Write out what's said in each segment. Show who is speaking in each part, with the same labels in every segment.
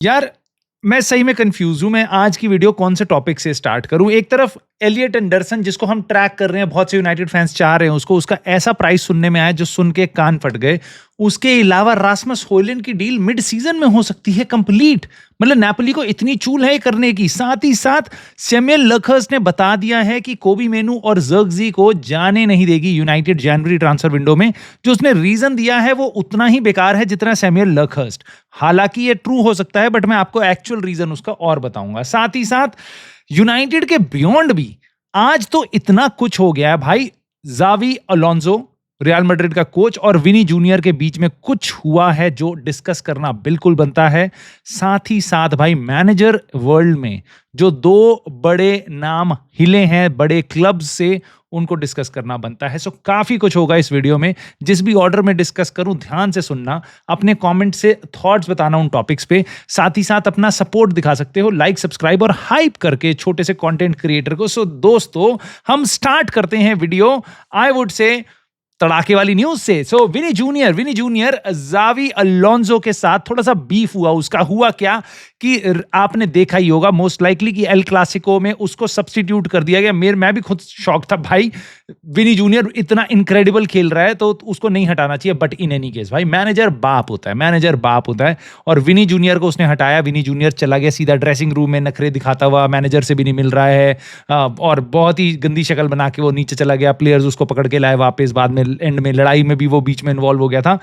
Speaker 1: यार मैं सही में कंफ्यूज हूं। मैं आज की वीडियो कौन से टॉपिक से स्टार्ट करूं। एक तरफ एलियट एंडरसन जिसको हम ट्रैक कर रहे हैं, बहुत से यूनाइटेड फैंस चाह रहे हैं उसको, उसका ऐसा प्राइस सुनने में आया जो सुन के कान फट गए। उसके अलावा रासमस होयलैंड की डील मिड सीजन में हो सकती है कंप्लीट। मतलब नेपोली को इतनी चूल है करने की। साथ ही साथ सैमुअल लखर्स ने बता दिया है कि कोबी मेनू और जर्गजी को जाने नहीं देगी यूनाइटेड जनवरी ट्रांसफर विंडो में। जो उसने रीजन दिया है वो उतना ही बेकार है जितना सैमुअल लखर्स। हालांकि ये ट्रू हो सकता है बट मैं आपको एक्चुअल रीजन उसका और बताऊंगा। साथ ही साथ यूनाइटेड के बियॉन्ड भी आज तो इतना कुछ हो गया है भाई। जावी अलोंसो रियल मैड्रिड का कोच और विनी जूनियर के बीच में कुछ हुआ है जो डिस्कस करना बिल्कुल बनता है। साथ ही साथ भाई मैनेजर वर्ल्ड में जो दो बड़े नाम हिले हैं बड़े क्लब्स से, उनको डिस्कस करना बनता है। सो काफी कुछ होगा इस वीडियो में। जिस भी ऑर्डर में डिस्कस करूं ध्यान से सुनना, अपने कमेंट से थॉट्स बताना उन टॉपिक्स पे। साथ ही साथ अपना सपोर्ट दिखा सकते हो लाइक, सब्सक्राइब और हाइप करके छोटे से कंटेंट क्रिएटर को। सो दोस्तों हम स्टार्ट करते हैं वीडियो आई वुड से तड़ाके वाली न्यूज से। सो विनी जूनियर जावी अलोंसो के साथ थोड़ा सा बीफ हुआ। उसका हुआ क्या कि आपने देखा ही होगा मोस्ट लाइकली कि एल क्लासिको में उसको सब्स्टिट्यूट कर दिया गया। मैं भी खुद शॉक था भाई, विनी जूनियर इतना इनक्रेडिबल खेल रहा है तो उसको नहीं हटाना चाहिए। बट इन एनी केस भाई मैनेजर बाप होता है और विनी जूनियर को उसने हटाया। विनी जूनियर चला गया सीधा ड्रेसिंग रूम में नखरे दिखाता हुआ, मैनेजर से भी नहीं मिल रहा है और बहुत ही गंदी शक्ल बना के वो नीचे चला गया। प्लेयर्स उसको पकड़ के लाए वापस, बाद में एंड में लड़ाई में भी वो बीच में इन्वॉल्व हो गया था।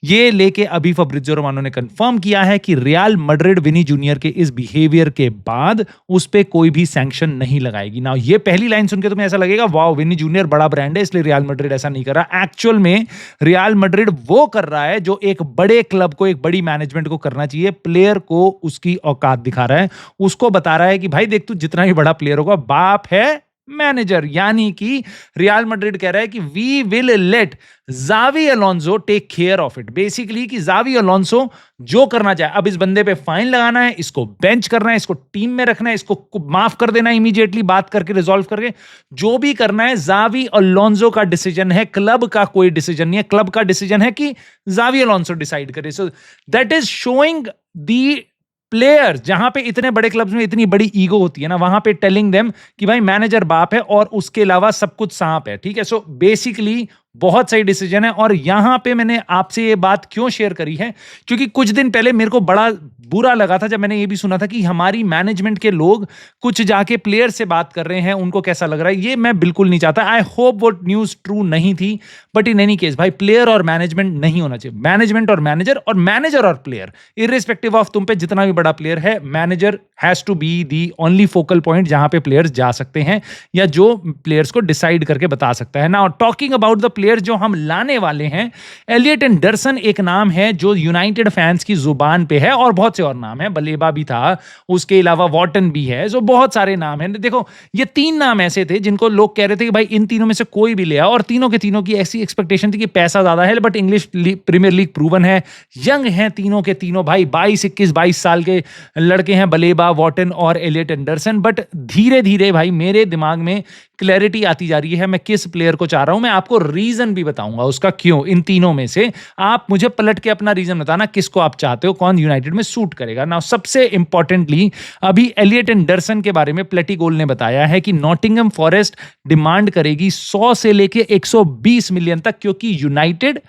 Speaker 1: ये लेके अभी फब्रिज़ियो रोमानो ने कंफर्म किया है कि रियल मैड्रिड विनी जूनियर के इस बिहेवियर के बाद उस पे कोई भी सैंक्शन नहीं लगाएगी। ना ये पहली लाइन सुन के तुम्हें ऐसा लगेगा वाओ विनी जूनियर बड़ा ब्रांड है इसलिए रियल मैड्रिड ऐसा नहीं कर रहा। एक्चुअल में रियल मैड्रिड वो कर रहा है जो एक बड़े क्लब को, एक बड़ी मैनेजमेंट को करना चाहिए। प्लेयर को उसकी औकात दिखा रहा है, उसको बता रहा है कि भाई देख तू जितना ही बड़ा प्लेयर होगा बाप है मैनेजर। यानी कि रियल मैड्रिड कह रहा है कि वी विल लेट जावी Alonso take care of it. Basically कि जावी अलोंसो जो करना चाहे, अब इस बंदे पे फाइन लगाना है, इसको बेंच करना है, इसको टीम में रखना है, इसको माफ कर देना है इमीडिएटली बात करके रिजॉल्व करके, जो भी करना है जावी अलोंसो का डिसीजन है, क्लब का कोई डिसीजन नहीं है। क्लब का डिसीजन है कि जावी अलोंसो डिसाइड करे। So that is showing the players, जहां पे इतने बड़े क्लब्स में इतनी बड़ी ईगो होती है ना, वहां पे टेलिंग देम कि भाई मैनेजर बाप है और उसके अलावा सब कुछ सांप है। ठीक है, सो बेसिकली बहुत सही डिसीजन है। और यहां पे मैंने आपसे ये बात क्यों शेयर करी है क्योंकि कुछ दिन पहले मेरे को बड़ा बुरा लगा था जब मैंने ये भी सुना था कि हमारी मैनेजमेंट के लोग कुछ जाके प्लेयर से बात कर रहे हैं, उनको कैसा लग रहा है। ये मैं बिल्कुल नहीं चाहता। आई होप वो न्यूज ट्रू नहीं थी बट इन एनी केस भाई प्लेयर और मैनेजमेंट नहीं होना चाहिए। मैनेजमेंट और मैनेजर और प्लेयर, इर्रिस्पेक्टिव ऑफ तुम पे जितना भी बड़ा प्लेयर है, manager has to be the only focal point जहां पे प्लेयर्स जा सकते हैं या जो प्लेयर्स को डिसाइड करके बता सकता है। Now talking about the player जो हम लाने वाले हैं, एलियट एंडरसन एक नाम है जो यूनाइटेड फैंस की जुबान पे है और बहुत से और नाम है। बलेबा भी था, उसके अलावा वॉटन भी है, जो बहुत सारे नाम हैं। देखो ये तीन नाम ऐसे थे जिनको लोग कह रहे थे कि भाई इन तीनों में से कोई भी ले आओ, और तीनों के तीनों की ऐसी एक्सपेक्टेशन थी कि पैसा ज्यादा है but English Premier League proven है, यंग हैं तीनों के तीनों भाई, 22 साल के लड़के हैं बलेबा, वॉटन और एलियट एंडरसन। बट धीरे धीरे भाई मेरे दिमाग में क्लैरिटी आती जा रही है मैं किस प्लेयर को चाह रहा हूं। मैं आपको रीजन भी बताऊंगा उसका क्यों। इन तीनों में से आप मुझे पलट के अपना रीजन बताना किसको आप चाहते हो, कौन यूनाइटेड में सूट करेगा। ना सबसे इंपॉर्टेंटली अभी एलियट एंडरसन के बारे में प्लेटिगोल ने बताया है कि नॉटिंघम फॉरेस्ट डिमांड करेगी 100 से लेके 120 मिलियन तक, क्योंकि यूनाइटेड,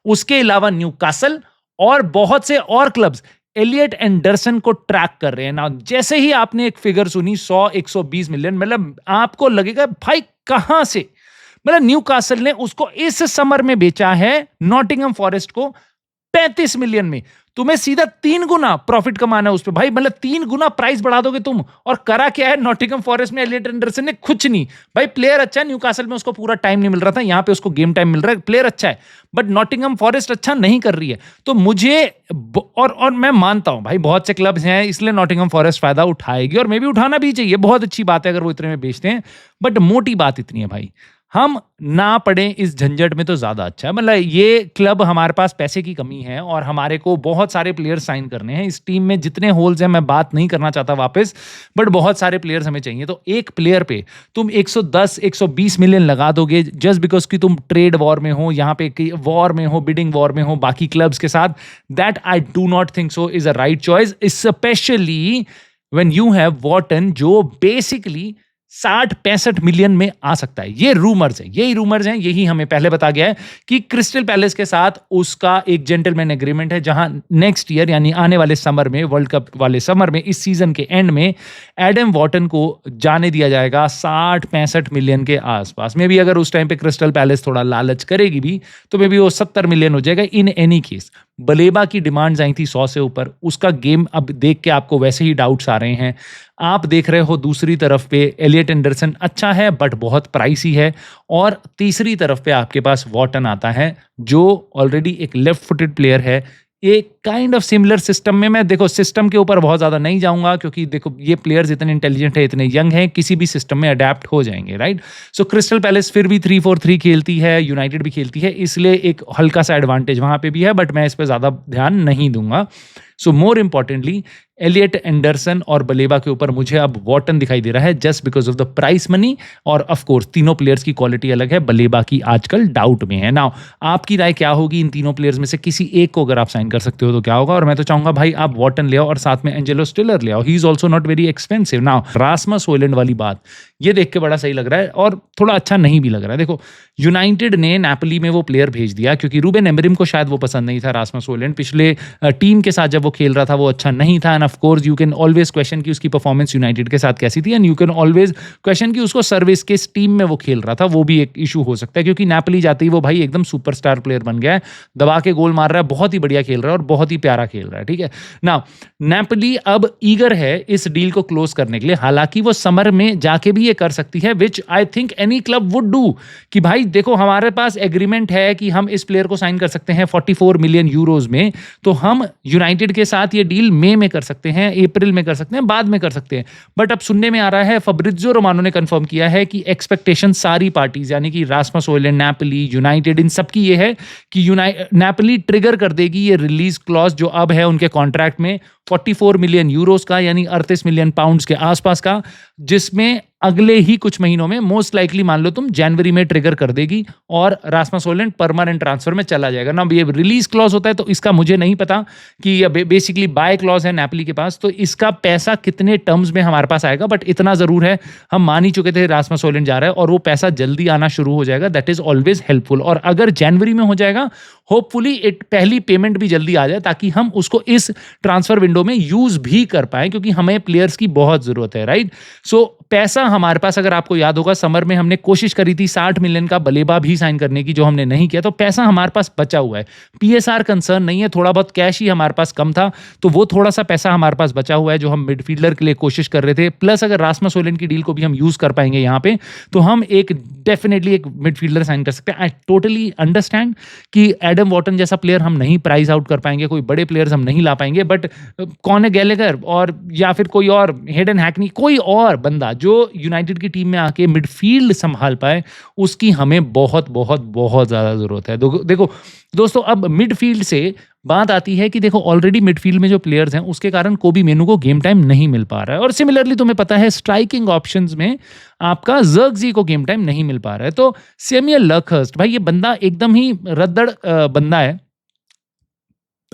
Speaker 1: उसके अलावा न्यूकासल और बहुत से और क्लब्स एलियट एंडरसन को ट्रैक कर रहे हैं। ना जैसे ही आपने एक फिगर सुनी 100-120 मिलियन, मतलब आपको लगेगा भाई कहां से, मतलब न्यूकासल ने उसको इस समर में बेचा है नॉटिंघम फॉरेस्ट को 35 मिलियन में। तुम्हें सीधा 3 गुना प्रॉफिट कमाना है उस पे भाई, मतलब 3 गुना प्राइस बढ़ा दोगे तुम। और करा क्या है नॉटिंघम फॉरेस्ट में एलियट एंडरसन ने, कुछ नहीं भाई। प्लेयर अच्छा है, न्यूकासल में उसको पूरा टाइम नहीं मिल रहा था, यहां पे उसको गेम टाइम मिल रहा है, प्लेयर अच्छा है, बट नॉटिंघम फॉरेस्ट अच्छा नहीं कर रही है। तो मुझे और मैं मानता हूं भाई बहुत से क्लब्स हैं इसलिए नॉटिंघम फॉरेस्ट फायदा उठाएगी और मे भी उठाना भी चाहिए, बहुत अच्छी बात है अगर वो इतने में बेचते हैं। बट मोटी बात इतनी है भाई, हम ना पड़ें इस झंझट में तो ज़्यादा अच्छा है। मतलब ये क्लब हमारे पास पैसे की कमी है और हमारे को बहुत सारे प्लेयर्स साइन करने हैं। इस टीम में जितने होल्स हैं मैं बात नहीं करना चाहता वापस, बट बहुत सारे प्लेयर्स हमें चाहिए। तो एक प्लेयर पे तुम 110-120 मिलियन लगा दोगे जस्ट बिकॉज़ कि तुम ट्रेड वॉर में हो, यहाँ पे कि वॉर में हो, बिडिंग वॉर में हो बाकी क्लब्स के साथ। That I do not think so is a right choice, especially when you have वॉटन जो बेसिकली 60-65 मिलियन में आ सकता है। ये रूमर्स है, यही रूमर्स हैं, यही हमें पहले बता गया है कि क्रिस्टल पैलेस के साथ उसका एक जेंटलमैन एग्रीमेंट है, जहां नेक्स्ट ईयर यानी आने वाले समर में, वर्ल्ड कप वाले समर में, इस सीजन के एंड में एडम वॉटन को जाने दिया जाएगा 60-65 मिलियन के आसपास में भी। अगर उस टाइम पे क्रिस्टल पैलेस थोड़ा लालच करेगी भी तो मे भी वो 70 मिलियन हो जाएगा। इन एनी केस बलेबा की डिमांड्स आई थी 100 से ऊपर, उसका गेम अब देख के आपको वैसे ही डाउट्स आ रहे हैं। आप देख रहे हो दूसरी तरफ पे एलियट एंडरसन अच्छा है बट बहुत प्राइसी है, और तीसरी तरफ पे आपके पास वॉटन आता है जो ऑलरेडी एक लेफ्ट फुटेड प्लेयर है। एक काइंड ऑफ सिमिलर सिस्टम में, मैं देखो सिस्टम के ऊपर बहुत ज्यादा नहीं जाऊंगा क्योंकि देखो ये प्लेयर्स इतने इंटेलिजेंट है, इतने यंग हैं, किसी भी सिस्टम में अडेप्ट हो जाएंगे, राइट। सो क्रिस्टल पैलेस फिर भी 3-4-3 खेलती है, यूनाइटेड भी खेलती है, इसलिए एक हल्का सा एडवांटेज वहां पे भी है, बट मैं इस पर ज्यादा ध्यान नहीं दूंगा। सो मोर इंपॉर्टेंटली एलियट एंडरसन और बलेबा के ऊपर मुझे अब वॉटन दिखाई दे रहा है just because of the price money, और ऑफ कोर्स तीनों प्लेयर्स की क्वालिटी अलग है, बलेबा की आजकल डाउट में है। नाउ आपकी राय क्या होगी, इन तीनों प्लेयर्स में से किसी एक को अगर आप साइन कर सकते हो तो क्या होगा? और मैं तो चाहूंगा भाई आप वॉटन ले आओ और साथ में एंजेलो स्टिलर ले आओ, he is also not very expensive. Now Rasmus Hojlund वाली बात, ये देख के बड़ा सही लग रहा है और थोड़ा अच्छा नहीं भी लग रहा है। देखो यूनाइटेड ने नेपोली में वो प्लेयर भेज दिया क्योंकि रूबेन एमरिम को शायद वो पसंद नहीं था रासमस होयलैंड, पिछले टीम के साथ जब वो खेल रहा था वो अच्छा नहीं था, end of course you can always question कि उसकी परफॉर्मेंस यूनाइटेड के साथ कैसी थी, and you can always question कि उसको सर्विस के टीम में वो खेल रहा था, वो भी एक इशू हो सकता है क्योंकि नेपोली जाते ही वो भाई एकदम सुपरस्टार प्लेयर बन गया है, दबा के गोल मार रहा है, बहुत ही बढ़िया खेल रहा है और बहुत ही प्यारा खेल रहा है, ठीक है ना। नेपोली अब ईगर है इस डील को क्लोज करने के लिए, हालांकि वो समर में जाके भी ये कर सकती है, which I think any club would do, कि भाई देखो हमारे पास एग्रीमेंट है कि हम इस प्लेयर को साइन कर सकते हैं 44 मिलियन यूरोज में, तो हम यूनाइटेड के साथ ये डील मई में कर सकते हैं, अप्रैल में कर सकते हैं, बाद में कर सकते हैं। बट अब सुनने में आ रहा है, फब्रिज़ियो रोमानो ने कंफर्म किया है कि एक्सपेक्टेशन सारी पार्टीज यानी कि रासमस होयलैंड, नेपोली, यूनाइटेड, इन सबकी ये है कि नेपोली ट्रिगर कर देगी ये रिलीज क्लॉज जो अब है उनके कॉन्ट्रैक्ट में 44 मिलियन यूरोस का यानी 38 मिलियन पाउंड्स के आसपास का, जिसमें अगले ही कुछ महीनों में मोस्ट लाइकली मान लो तुम जनवरी में ट्रिगर कर देगी और रासमस होयलैंड परमानेंट ट्रांसफर में चला जाएगा ना। ये रिलीज क्लॉज होता है तो इसका मुझे नहीं पता कि ये बेसिकली बाय क्लॉज है नेपोली के पास, तो इसका पैसा कितने टर्म्स में हमारे पास आएगा, बट इतना जरूर है हम मान ही चुके थे रासमस होयलैंड जा रहा है और वो पैसा जल्दी आना शुरू हो जाएगा, दैट इज ऑलवेज हेल्पफुल। और अगर जनवरी में हो जाएगा होपफुली इट पहली पेमेंट भी जल्दी आ जाए ताकि हम उसको इस ट्रांसफर विंडो में यूज भी कर पाए क्योंकि हमें प्लेयर्स की बहुत जरूरत है, राइट। सो पैसा हमारे पास, अगर आपको याद होगा समर में हमने कोशिश करी थी 60 मिलियन का बलेबा भी साइन करने की जो हमने नहीं किया, तो पैसा हमारे पास बचा हुआ है, पीएसआर कंसर्न नहीं है, थोड़ा बहुत कैश ही हमारे पास कम था, तो वो थोड़ा सा पैसा हमारे पास बचा हुआ है जो हम मिडफील्डर के लिए कोशिश कर रहे थे, प्लस अगर रासमस होयलैंड की डील को भी हम यूज कर पाएंगे यहाँ पे तो हम एक डेफिनेटली एक मिडफील्डर साइन कर सकते हैं। आई टोटली अंडरस्टैंड कि एडम वॉटन जैसा प्लेयर हम नहीं प्राइस आउट कर पाएंगे, कोई बड़े प्लेयर्स हम नहीं ला पाएंगे, बट कौन है गैलेगर और या फिर कोई और हेडन हैकनी, कोई और बंदा जो यूनाइटेड की टीम में आके मिडफील्ड संभाल पाए, उसकी हमें बहुत बहुत बहुत ज्यादा जरूरत है। देखो दोस्तों, अब मिडफील्ड से बात आती है कि देखो ऑलरेडी मिडफील्ड में जो प्लेयर्स हैं उसके कारण कोबी मेनू को गेम टाइम नहीं मिल पा रहा है, और सिमिलरली तुम्हें पता है स्ट्राइकिंग ऑप्शंस में आपका ज़र्गज़ी को गेम टाइम नहीं मिल पा रहा है। तो सैमुअल लकहर्स्ट भाई ये बंदा एकदम ही रद्दड़ बंदा है।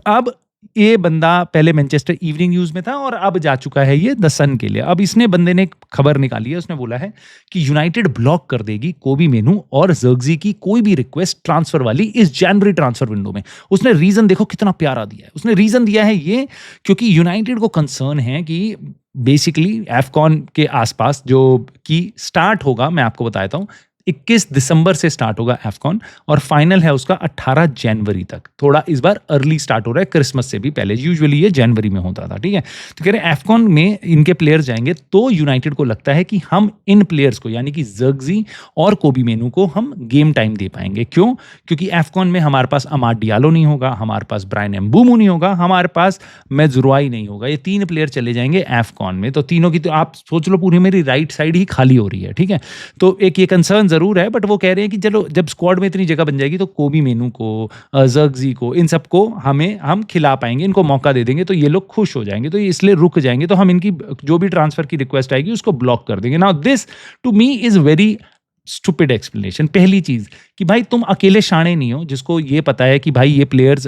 Speaker 1: अब ये बंदा पहले मैनचेस्टर इवनिंग न्यूज में था और अब जा चुका है ये द सन के लिए। अब इसने बंदे ने एक खबर निकाली है, उसने बोला है कि यूनाइटेड ब्लॉक कर देगी कोबी मेनू और ज़र्गज़ी की कोई भी रिक्वेस्ट ट्रांसफर वाली इस जनवरी ट्रांसफर विंडो में। उसने रीजन देखो कितना प्यारा दिया है, उसने रीजन दिया है ये क्योंकि यूनाइटेड को कंसर्न है कि बेसिकली एफकॉन के आसपास जो कि स्टार्ट होगा, मैं आपको बताता हूँ 21 दिसंबर से स्टार्ट होगा एफकॉन और फाइनल है उसका 18 जनवरी तक। थोड़ा इस बार अर्ली स्टार्ट हो रहा है, क्रिसमस से भी पहले, यूजुअली ये जनवरी में होता था, ठीक है। तो कह रहे हैं एफकॉन में इनके प्लेयर्स जाएंगे तो यूनाइटेड को लगता है कि हम इन प्लेयर्स को यानी कि ज़र्गज़ी और कोबी मेनू को हम गेम टाइम दे पाएंगे। क्यों? क्योंकि एफकॉन में हमारे पास अमाद डियालो नहीं होगा, हमारे पास ब्रायन एम्बूमो नहीं होगा, हमारे पास मेजुरुआई नहीं होगा, ये तीन प्लेयर चले जाएंगे एफकॉन में। तो तीनों की तो आप सोच लो पूरी मेरी राइट साइड ही खाली हो रही है, ठीक है। तो एक ये कंसर्न जरूर है, बट वो कह रहे हैं कि चलो जब स्क्वाड में इतनी जगह बन जाएगी तो कोबी मेनू को, ज़र्क्ज़ी को, इन सबको हम खिला पाएंगे, इनको मौका दे देंगे तो ये लोग खुश हो जाएंगे, तो ये इसलिए रुक जाएंगे, तो हम इनकी जो भी ट्रांसफर की रिक्वेस्ट आएगी उसको ब्लॉक कर देंगे। Now this to me is very stupid explanation. पहली चीज कि भाई तुम अकेले शाणे नहीं हो जिसको ये पता है कि भाई ये प्लेयर्स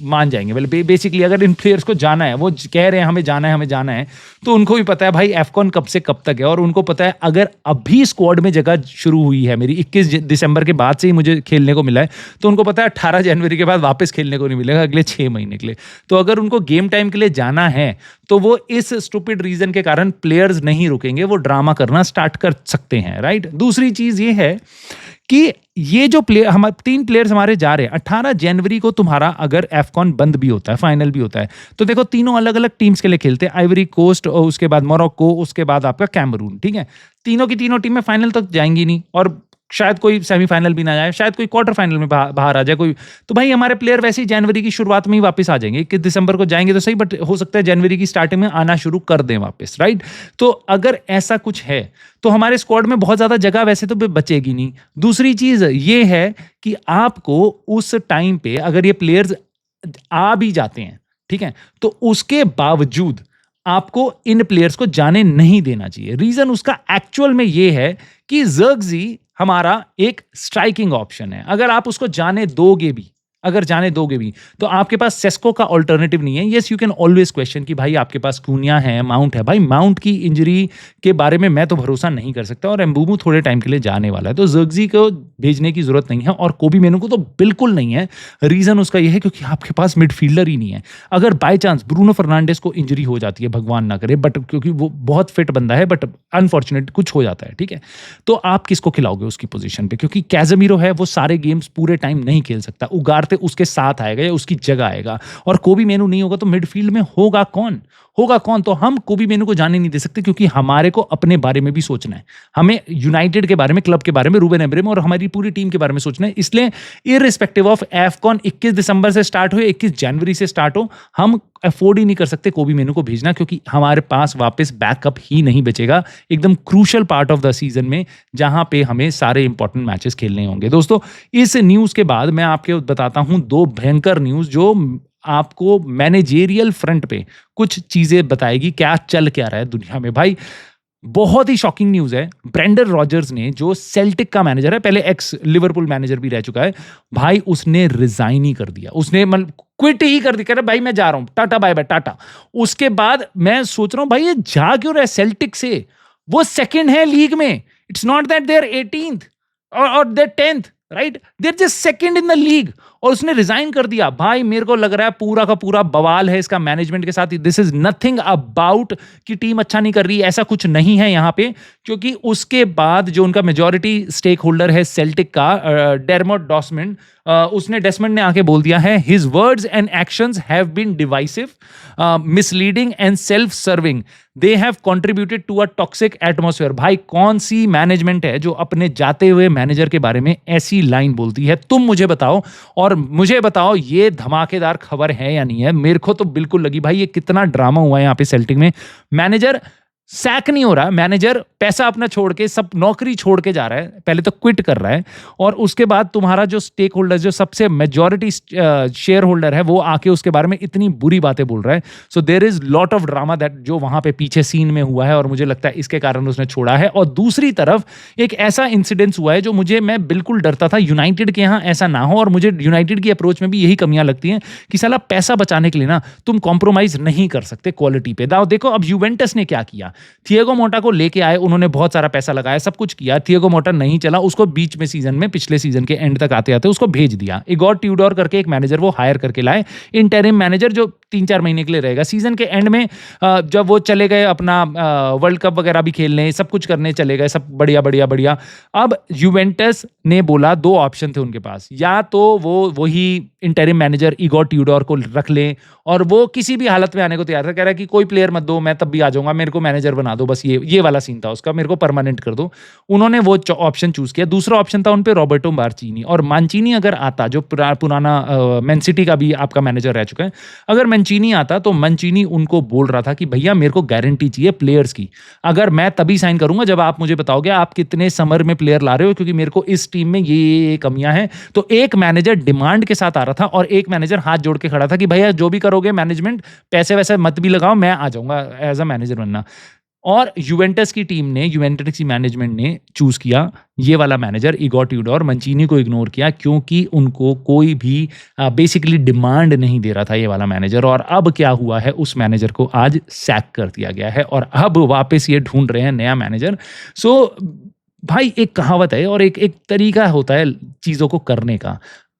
Speaker 1: मान जाएंगे। well, बेसिकली अगर इन प्लेयर्स को जाना है, वो कह रहे हैं हमें जाना है, तो उनको भी पता है भाई एफकॉन कब से कब तक है, और उनको पता है अगर अभी स्क्वाड में जगह शुरू हुई है मेरी 21 दिसंबर के बाद से ही मुझे खेलने को मिला है, तो उनको पता है 18 जनवरी के बाद वापस खेलने को नहीं मिलेगा अगले 6 महीने के लिए। तो अगर उनको गेम टाइम के लिए जाना है तो वो इस स्टूपिड रीजन के कारण प्लेयर्स नहीं रुकेंगे, वो ड्रामा करना स्टार्ट कर सकते हैं, राइट। दूसरी चीज ये है कि ये जो प्लेयर, हम 3 प्लेयर्स हमारे जा रहे हैं 18 जनवरी को, तुम्हारा अगर एफकॉन बंद भी होता है, फाइनल भी होता है, तो देखो तीनों अलग अलग टीम्स के लिए खेलते हैं, आइवरी कोस्ट और उसके बाद मोरक्को, उसके बाद आपका कैमरून, ठीक है। तीनों की तीनों टीमें फाइनल तक जाएंगी नहीं, और शायद कोई सेमीफाइनल भी ना जाए, शायद कोई क्वार्टर फाइनल में बाहर आ जाए कोई, तो भाई हमारे प्लेयर वैसे ही जनवरी की शुरुआत में ही वापस आ जाएंगे। 21 दिसंबर को जाएंगे तो सही, बट हो सकता है जनवरी की स्टार्टिंग में आना शुरू कर दें वापस, राइट। तो अगर ऐसा कुछ है तो हमारे स्क्वाड में बहुत ज्यादा जगह वैसे तो बचेगी नहीं। दूसरी चीज ये है कि आपको उस टाइम पे अगर ये प्लेयर्स आ भी जाते हैं, ठीक है, तो उसके बावजूद आपको इन प्लेयर्स को जाने नहीं देना चाहिए। रीजन उसका एक्चुअल में ये है कि ज़र्क्ज़ी हमारा एक स्ट्राइकिंग ऑप्शन है। अगर आप उसको जाने दोगे भी तो आपके पास सेस्को का ऑल्टरनेटिव नहीं है। Yes, you can always question कि भाई आपके पास कूनिया है, माउंट है, भाई माउंट की इंजरी के बारे में मैं तो भरोसा नहीं कर सकता, और एम्बूमू थोड़े टाइम के लिए जाने वाला है, तो ज़र्क्ज़ी को भेजने की जरूरत नहीं है, और कोबी मेनू को तो बिल्कुल नहीं है। रीजन उसका यह है क्योंकि आपके पास मिडफील्डर ही नहीं है। अगर बाय चांस ब्रूनो फर्नांडिस को इंजरी हो जाती है, भगवान ना करे, बट क्योंकि वो बहुत फिट बंदा है, बट अनफॉर्चुनेट कुछ हो जाता है, ठीक है, तो आप किसको खिलाओगे उसकी पोजीशन पे, क्योंकि कैज़ेमीरो है, वो सारे गेम्स पूरे टाइम नहीं खेल सकता, उगारते उसके साथ आएगा या उसकी जगह आएगा, और कोबी मेनू नहीं होगा तो मिडफील्ड में होगा कौन? तो हम कोबी मेनू को जाने नहीं दे सकते, क्योंकि हमारे को अपने बारे में भी सोचना है, हमें यूनाइटेड के बारे में, क्लब के बारे में, रूबेन एमोरिम और हमारी पूरी टीम के बारे में सोचना है। इसलिए इररिस्पेक्टिव ऑफ एफकॉन 21 दिसंबर से स्टार्ट हो, 21 जनवरी से स्टार्ट हो, हम अफोर्ड ही नहीं कर सकते कोबी मेनू को भेजना, क्योंकि हमारे पास वापस बैकअप ही नहीं बचेगा एकदम crucial part of the season में, जहां पे हमें सारे इंपॉर्टेंट मैचेस खेलने होंगे। दोस्तों, इस न्यूज के बाद मैं आपको बताता हूं 2 भयंकर न्यूज जो आपको मैनेजेरियल फ्रंट पे कुछ चीजें बताएगी, क्या चल क्या रहा है दुनिया में। भाई बहुत ही शॉकिंग न्यूज है। ब्रेंडन रॉजर्स ने, जो सेल्टिक का मैनेजर है, पहले एक्स लिवरपूल मैनेजर भी रह चुका है, भाई उसने रिजाइन ही कर दिया, उसने मतलब क्विट ही कर दिया, कह रहा भाई मैं जा रहा हूं, टाटा बाय बाय टाटा। उसके बाद मैं सोच रहा हूं भाई ये जा क्यों रहा है सेल्टिक से, वो सेकंड है लीग में, it's not that they are 18th और they 10th, right, they are just second in the league, और उसने रिजाइन कर दिया। भाई मेरे को लग रहा है पूरा का पूरा बवाल है इसका मैनेजमेंट के साथ। दिस इज नथिंग अबाउट कि टीम अच्छा नहीं कर रही, ऐसा कुछ नहीं है यहां पे, क्योंकि उसके बाद जो उनका मेजॉरिटी स्टेक होल्डर है सेल्टिक का, डेरमोट डॉसमंड, उसने डेसमंड ने आके बोल दिया है, his words and actions have been divisive, misleading and self serving, they have contributed to a toxic atmosphere. भाई कौन सी मैनेजमेंट है जो अपने जाते हुए मैनेजर के बारे में ऐसी लाइन बोलती है? तुम मुझे बताओ, और मुझे बताओ ये धमाकेदार खबर है या नहीं है। मेरे को तो बिल्कुल लगी भाई, ये कितना ड्रामा हुआ है यहाँ पे सेल्टिक में। मैनेजर सैक नहीं हो रहा, मैनेजर पैसा अपना छोड़ के, सब नौकरी छोड़ के जा रहा है, पहले तो क्विट कर रहा है, और उसके बाद तुम्हारा जो स्टेक होल्डर, जो सबसे मेजॉरिटी शेयर होल्डर है, वो आके उसके बारे में इतनी बुरी बातें बोल रहा है। So there is lot of drama that जो वहां पे पीछे सीन में हुआ है, और मुझे लगता है इसके कारण उसने छोड़ा है। और दूसरी तरफ एक ऐसा इंसिडेंस हुआ है जो मैं बिल्कुल डरता था यूनाइटेड के यहाँ ऐसा ना हो, और मुझे यूनाइटेड की अप्रोच में भी यही कमियां लगती हैं कि साला पैसा बचाने के लिए ना तुम कॉम्प्रोमाइज नहीं कर सकते क्वालिटी पे। देखो अब यूवेंटस ने क्या किया, थिएगो मोटा को लेके आए, उन्होंने बहुत सारा पैसा लगाया, सब कुछ किया, थिएगो मोटा नहीं चला, उसको बीच में सीजन में, पिछले सीजन के एंड तक आते आते उसको भेज दिया। इगोर ट्यूडोर करके एक मैनेजर वो हायर करके लाए, इंटरिम मैनेजर, जो 3-4 महीने के लिए रहेगा। सीजन के एंड में जब वो चले गए अपना वर्ल्ड कप वगैरह भी खेलने, सब कुछ करने चले गए, सब बढ़िया बढ़िया बढ़िया। अब यूवेंटस ने बोला 2 ऑप्शन थे उनके पास, या तो वो वही इंटरिम मैनेजर इगोर ट्यूडोर को रख लें, और वो किसी भी हालत में आने को तैयार था, कह रहा है कि कोई प्लेयर मत दो, मैं तब भी आ जाऊंगा, मेरे को मैनेजर मैनेजर बना दो, बस ये वाला सीन था उसका, मेरे को परमानेंट कर दो। उन्होंने वो ऑप्शन चूज किया। दूसरा ऑप्शन था उन पे रॉबर्टो मांचीनी, और मांचीनी अगर आता, जो पुराना मैन सिटी का भी आपका मैनेजर रह चुका है, अगर मांचीनी आता तो मांचीनी उनको बोल रहा था कि भैया मेरे को गारंटी चाहिए प्लेयर्स की, अगर मैं तभी साइन करूंगा जब आप मुझे बताओगे आप कितने समर में प्लेयर ला रहे हो, क्योंकि मेरे को इस टीम में ये कमियां हैं। तो एक मैनेजर डिमांड के साथ आ रहा था और एक मैनेजर हाथ जोड़ के खड़ा था कि भैया जो भी करोगे मैनेजमेंट, पैसे वैसे मत भी लगाओ, मैं आ जाऊंगा एज अ मैनेजर बनना। और यूवेंटस की टीम ने, यूवेंटस की मैनेजमेंट ने चूज किया ये वाला मैनेजर इगोर ट्यूडोर, मंचीनी को इग्नोर किया, क्योंकि उनको कोई भी बेसिकली डिमांड नहीं दे रहा था ये वाला मैनेजर। और अब क्या हुआ है, उस मैनेजर को आज सैक कर दिया गया है और अब वापस ये ढूंढ रहे हैं नया मैनेजर। सो भाई एक कहावत है और एक तरीका होता है चीजों को करने का,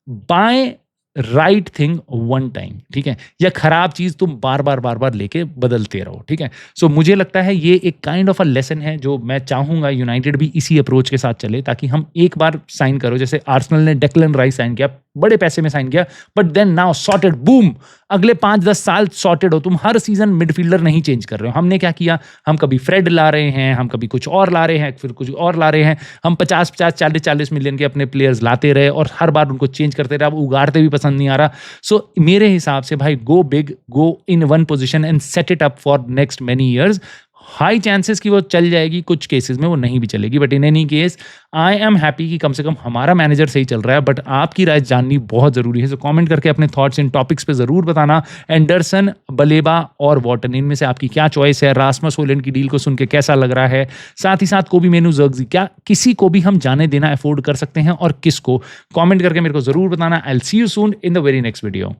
Speaker 1: by right thing one time, ठीक है, या खराब चीज तुम बार बार लेके बदलते रहो, ठीक है। सो मुझे लगता है ये एक काइंड ऑफ अ लेसन है जो मैं चाहूंगा यूनाइटेड भी इसी अप्रोच के साथ चले, ताकि हम एक बार साइन करो, जैसे आर्सेनल ने डेक्लन राइस साइन किया, बड़े पैसे में साइन किया, but then now sorted, boom, अगले 5-10 साल सॉर्टेड हो, तुम हर सीजन मिडफील्डर नहीं चेंज कर रहे हो। हमने क्या किया, हम कभी फ्रेड ला रहे हैं, हम कभी कुछ और ला रहे हैं, फिर कुछ और ला रहे हैं, हम 50-50 40-40 मिलियन के अपने प्लेयर्स लाते रहे और हर बार उनको चेंज करते रहे, अब उगाड़ते भी पसंद नहीं आ रहा। सो मेरे हिसाब से भाई go big, go in one position and set it up for next many years. High chances कि वो चल जाएगी, कुछ केसेस में वो नहीं भी चलेगी, but in any case I am happy कि कम से कम हमारा मैनेजर सही चल रहा है। बट आपकी राय जाननी बहुत जरूरी है, सो कमेंट करके अपने थॉट्स इन टॉपिक्स पे जरूर बताना। एंडरसन, बलेबा और वॉटन, इनमें से आपकी क्या चॉइस है? रासमस होलैंड की डील को सुन के कैसा लग रहा है? साथ ही साथ कोबी मेनू जर्गजी, क्या किसी को भी हम जाने देना अफोर्ड कर सकते हैं और किसको? कमेंट करके मेरे को जरूर बताना। I will see you soon in the very next video.